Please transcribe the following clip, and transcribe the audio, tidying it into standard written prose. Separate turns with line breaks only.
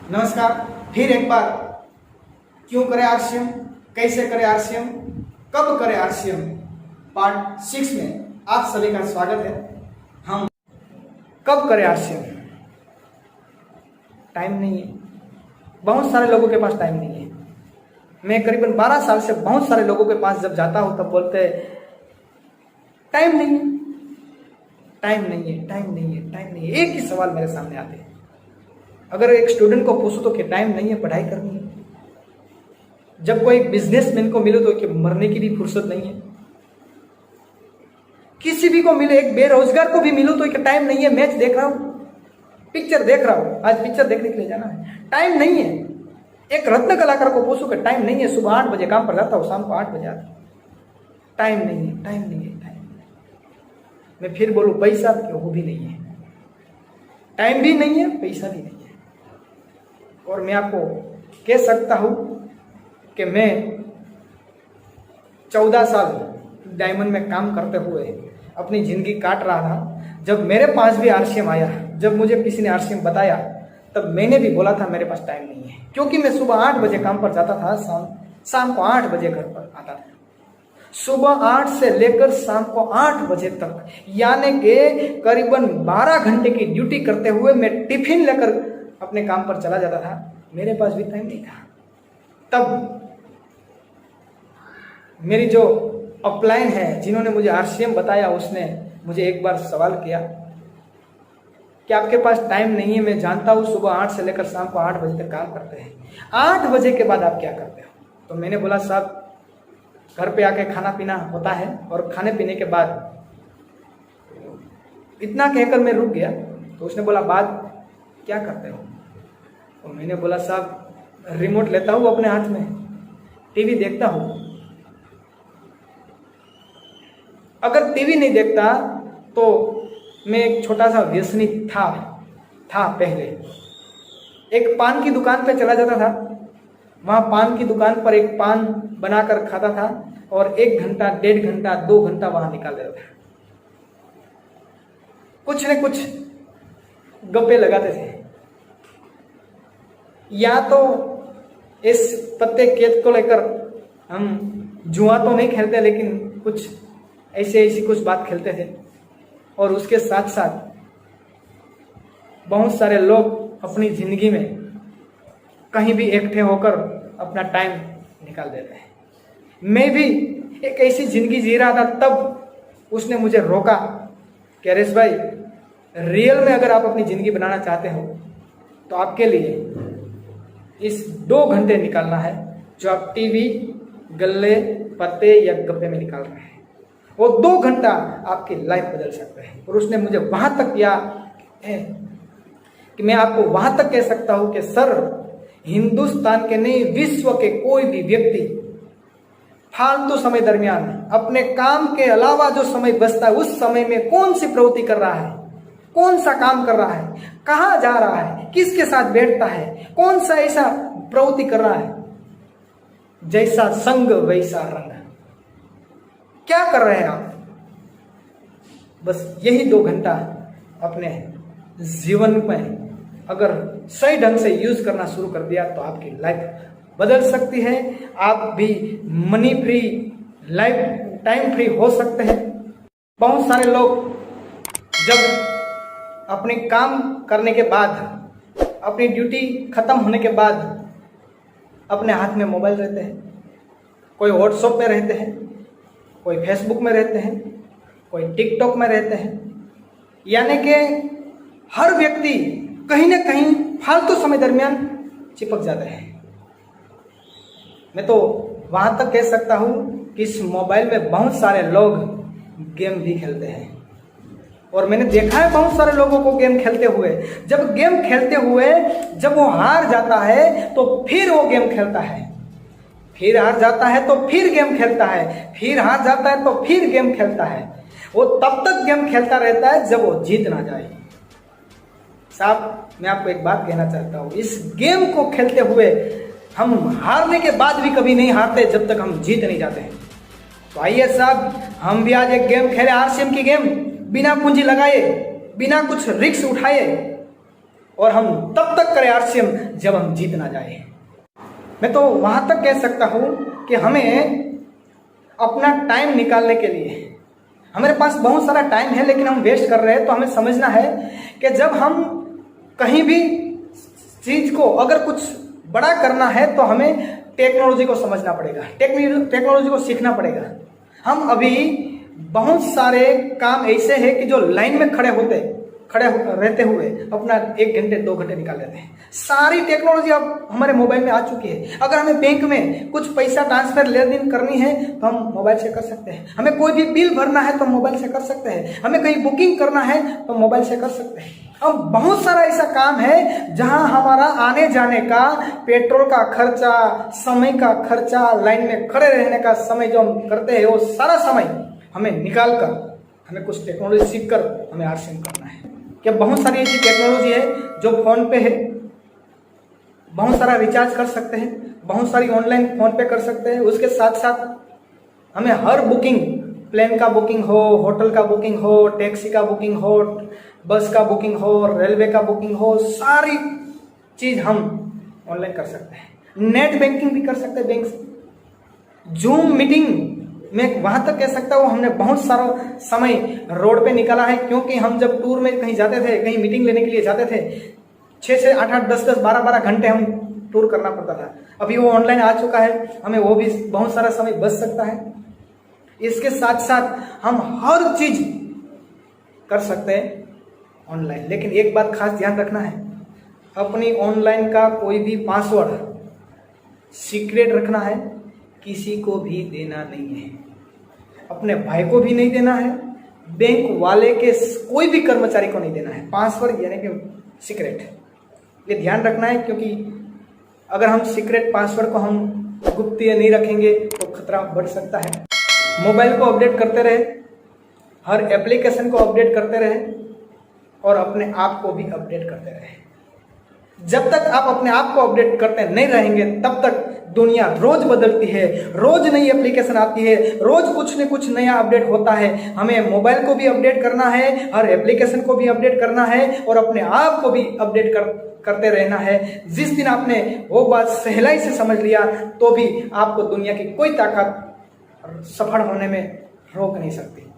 नमस्कार। फिर एक बार क्यों करें आरसीएम, कैसे करें आरसीएम, कब करें आरसीएम पार्ट 6 में आप सभी का स्वागत है। हम कब करें आरसीएम, टाइम नहीं है। बहुत सारे लोगों के पास टाइम नहीं है। मैं करीबन 12 साल से बहुत सारे लोगों के पास जब जाता हूं तब बोलते हैं टाइम नहीं है, टाइम नहीं है, टाइम नहीं है, टाइम नहीं है। एक ही सवाल मेरे सामने आते हैं। अगर एक स्टूडेंट को पूछो तो कि टाइम नहीं है, पढ़ाई करनी है। जब कोई बिजनेसमैन को मिले तो कि मरने की भी फुर्सत नहीं है। किसी भी को मिले, एक बेरोजगार को भी मिलो तो कि टाइम नहीं है, मैच देख रहा हूं, पिक्चर देख रहा हूं, आज पिक्चर देखने के लिए जाना है, टाइम नहीं है। एक रत्न कलाकार को पूछो कि टाइम नहीं है, सुबह 8 बजे काम पर जाता हूं, शाम को 8 बजे आता, टाइम नहीं है, टाइम नहीं है, टाइम। मैं फिर बोलूं पैसा वो भी नहीं है, टाइम भी नहीं है, पैसा भी नहीं है। और मैं आपको कह सकता हूं कि मैं 14 साल डायमंड में काम करते हुए अपनी जिंदगी काट रहा था। जब मेरे पास भी आरसीएम आया, जब मुझे किसी ने आरसीएम बताया, तब मैंने भी बोला था मेरे पास टाइम नहीं है, क्योंकि मैं सुबह 8 बजे काम पर जाता था, शाम को 8 बजे घर पर आता था। सुबह 8 से लेकर शाम को 8 बजे तक, यानी कि करीबन 12 घंटे की ड्यूटी करते हुए मैं टिफिन लेकर अपने काम पर चला जाता था। मेरे पास भी टाइम नहीं था। तब मेरी जो अपलाइन है, जिन्होंने मुझे आरसीएम बताया, उसने मुझे एक बार सवाल किया कि आपके पास टाइम नहीं है, मैं जानता हूं सुबह 8 से लेकर शाम को 8 बजे तक काम करते हैं, 8 बजे के बाद आप क्या करते हो? तो मैंने बोला साहब घर पे आके खाना पीना होता है, और खाने पीने के बाद, इतना कहकर मैं रुक गया। तो उसने बोला बाद क्या करते हो? तो मैंने बोला साहब रिमोट लेता हूं अपने हाथ में, टीवी देखता हूं। अगर टीवी नहीं देखता तो मैं एक छोटा सा व्यसनी था पहले। एक पान की दुकान पे चला जाता था, वहां पान की दुकान पर एक पान बनाकर खाता था और 1 घंटा, 1.5 घंटा, 2 घंटा वहां निकाल देता था। कुछ न कुछ गप्पे लगाते थे, या तो इस पत्ते केत को लेकर हम जुआ तो नहीं खेलते, लेकिन कुछ ऐसी कुछ बात खेलते थे। और उसके साथ साथ बहुत सारे लोग अपनी जिंदगी में कहीं भी इकट्ठे होकर अपना टाइम निकाल देते हैं। मैं भी एक ऐसी जिंदगी जी रहा था, तब उसने मुझे रोका कि अरेश भाई, रियल में अगर आप अपनी जिंदगी बनाना चाहते हो तो आपके लिए इस 2 घंटे निकालना है जो आप टीवी, गल्ले, पत्ते या गप्पे में निकाल रहे हैं। वो 2 घंटा आपकी लाइफ बदल सकते हैं। और उसने मुझे वहां तक किया है कि मैं आपको वहां तक कह सकता हूं कि सर, हिंदुस्तान के नहीं, विश्व के कोई भी व्यक्ति फालतू समय दरमियान अपने काम के अलावा जो समय बचता है, उस समय में कौन सी प्रवृत्ति कर रहा है, कौन सा काम कर रहा है, कहां जा रहा है, किसके साथ बैठता है, कौन सा ऐसा प्रवृत्ति कर रहा है, जैसा संग वैसा रंग। क्या कर रहे हैं आप? बस यही 2 घंटा अपने जीवन में अगर सही ढंग से यूज करना शुरू कर दिया तो आपकी लाइफ बदल सकती है। आप भी money free, life time free हो सकते हैं। बहुत सारे लोग जब अपने काम करने के बाद, अपनी ड्यूटी खत्म होने के बाद अपने हाथ में मोबाइल रहते हैं, कोई व्हाट्सएप में रहते हैं, कोई फेसबुक में रहते हैं, कोई टिकटॉक में रहते हैं, यानी कि हर व्यक्ति कहीं ना कहीं फालतू समय दरमियान चिपक जाते हैं। मैं तो वहां तक कह सकता हूं कि इस मोबाइल में बहुत सारे लोग गेम भी खेलते हैं। और मैंने देखा है बहुत सारे लोगों को गेम खेलते हुए। जब गेम खेलते हुए जब वो हार जाता है तो फिर वो गेम खेलता है, फिर हार जाता है तो फिर गेम खेलता है, फिर हार जाता है तो फिर गेम खेलता है। वो तब तक गेम खेलता रहता है जब वो जीत ना जाए। साहब, मैं आपको एक बात कहना चाहता हूं, इस गेम को खेलते हुए हम हारने के बाद भी कभी नहीं हारते जब तक हम जीत नहीं जाते हैं। तो आइए साहब, हम भी आज एक गेम खेले, आरसीएम की गेम, बिना पूंजी लगाए, बिना कुछ रिस्क उठाए, और हम तब तक करें आरसीएम जब हम जीत ना जाए। मैं तो वहां तक कह सकता हूं कि हमें अपना टाइम निकालने के लिए, हमारे पास बहुत सारा टाइम है लेकिन हम वेस्ट कर रहे हैं, तो हमें समझना है कि जब हम कहीं भी चीज को अगर कुछ बड़ा करना है तो हमें टेक्नोलॉजी को समझना पड़ेगा, टेक्नोलॉजी को सीखना पड़ेगा। हम अभी बहुत सारे काम ऐसे हैं कि जो लाइन में खड़े रहते हुए अपना 1 घंटे 2 घंटे निकाल लेते हैं। सारी टेक्नोलॉजी अब हमारे मोबाइल में आ चुकी है। अगर हमें बैंक में कुछ पैसा ट्रांसफर लेन देन करनी है तो हम मोबाइल से कर सकते हैं। हमें कोई भी बिल भरना है तो मोबाइल से कर सकते हैं। हमें कहीं बुकिंग करना है तो मोबाइल से कर सकते हैं। अब बहुत सारा ऐसा काम है जहां हमारा आने जाने का, पेट्रोल का खर्चा, समय का खर्चा, लाइन में खड़े रहने का समय जो हम करते हैं, वो सारा समय हमें निकाल कर हमें कुछ टेक्नोलॉजी सीख कर हमें आरसीएम करना है। क्या बहुत सारी ऐसी टेक्नोलॉजी है जो फोन पे है, बहुत सारा रिचार्ज कर सकते हैं, बहुत सारी ऑनलाइन फोन पे कर सकते हैं। उसके साथ साथ हमें हर बुकिंग, प्लेन का बुकिंग हो, होटल का बुकिंग हो, टैक्सी का बुकिंग हो, बस का बुकिंग हो, रेलवे का बुकिंग हो, सारी चीज हम ऑनलाइन कर सकते हैं। नेट बैंकिंग भी कर सकते हैं बैंक से। जूम मीटिंग मैं वहां तक कह सकता हूँ हमने बहुत सारा समय रोड पे निकाला है, क्योंकि हम जब टूर में कहीं जाते थे, कहीं मीटिंग लेने के लिए जाते थे, 6 से 8-8, 10-10, 12-12 घंटे हम टूर करना पड़ता था। अभी वो ऑनलाइन आ चुका है, हमें वो भी बहुत सारा समय बच सकता है। इसके साथ साथ हम हर चीज कर सकते हैं ऑनलाइन, लेकिन एक बात खास ध्यान रखना है, अपनी ऑनलाइन का कोई भी पासवर्ड सीक्रेट रखना है, किसी को भी देना नहीं है। अपने भाई को भी नहीं देना है, बैंक वाले के कोई भी कर्मचारी को नहीं देना है। पासवर्ड यानी कि सीक्रेट, ये ध्यान रखना है, क्योंकि अगर हम सीक्रेट पासवर्ड को हम गुप्त नहीं रखेंगे तो खतरा बढ़ सकता है। मोबाइल को अपडेट करते रहे, हर एप्लीकेशन को अपडेट करते रहे और अपने आप को भी अपडेट करते रहे। जब तक आप अपने आप को अपडेट करते नहीं रहेंगे तब तक दुनिया रोज बदलती है, रोज नई एप्लीकेशन आती है, रोज कुछ न कुछ नया अपडेट होता है। हमें मोबाइल को भी अपडेट करना है, हर एप्लीकेशन को भी अपडेट करना है और अपने आप को भी अपडेट करते रहना है। जिस दिन आपने वो बात सहलाई से समझ लिया तो भी आपको दुनिया की कोई ताकत सफल होने में रोक नहीं सकती।